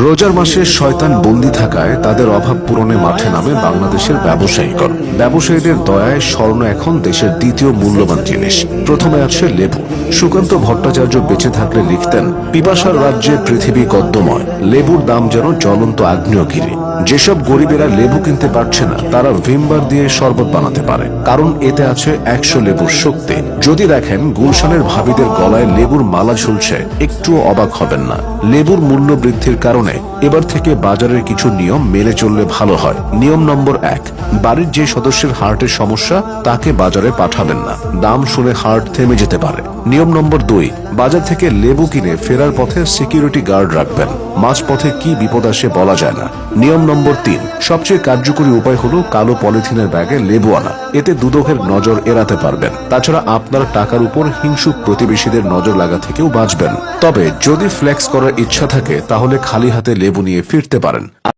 রোজার মাসে শয়তান বন্দী থাকায় তাদের অভাব পূরণে মাঠে নামে বাংলাদেশের ব্যবসায়ীগণ। ব্যবসায়ীদের দয়ায় স্বর্ণ এখন দেশের দ্বিতীয় মূল্যবান জিনিস। প্রথমে আছে লেবু। সুকান্ত ভট্টাচার্য বেঁচে থাকলে লিখতেন, পিপাসার রাজ্যে পৃথিবী গদ্যময়, লেবুর দাম যেন জ্বলন্ত আগ্নেয়গিরি। যেসব গরিবেরা লেবু কিনতে পারছে না তারা ভিমবার দিয়ে শরবত বানাতে পারে, কারণ এতে আছে 100 লেবুর শক্তি। যদি দেখেন গুলশানের ভাবিদের গলায় লেবুর মালা ঝুলছে, একটুও অবাক হবেন না। লেবুর মূল্য বৃদ্ধির কারণে এবার থেকে বাজারের কিছু নিয়ম মেনে চললে ভালো হয়। নিয়ম নম্বর 1, বাড়ির যে সদস্যের হার্টের সমস্যা তাকে বাজারে পাঠাবেন না, দাম শুনে হার্ট থেমে যেতে পারে। নিয়ম নম্বর 2, বাজার থেকে লেবু কিনে ফেরার পথে সিকিউরিটি গার্ড রাখবেন, মাঝপথে কি বিপদ আসে বলা যায় না। নিয়ম নম্বর 3, সবচেয়ে কার্যকরী উপায় হলো কালো পলিথিনের ব্যাগে লেবু আনা, এতে দুদকের নজর এড়াতে পারবেন। তাছাড়া আপনার টাকার উপর হিংসুক প্রতিবেশীদের নজর লাগা থেকেও বাঁচবেন। তবে যদি ফ্লেক্স করার ইচ্ছা থাকে তাহলে খালি হাতে লেবু নিয়ে ফিরতে পারেন।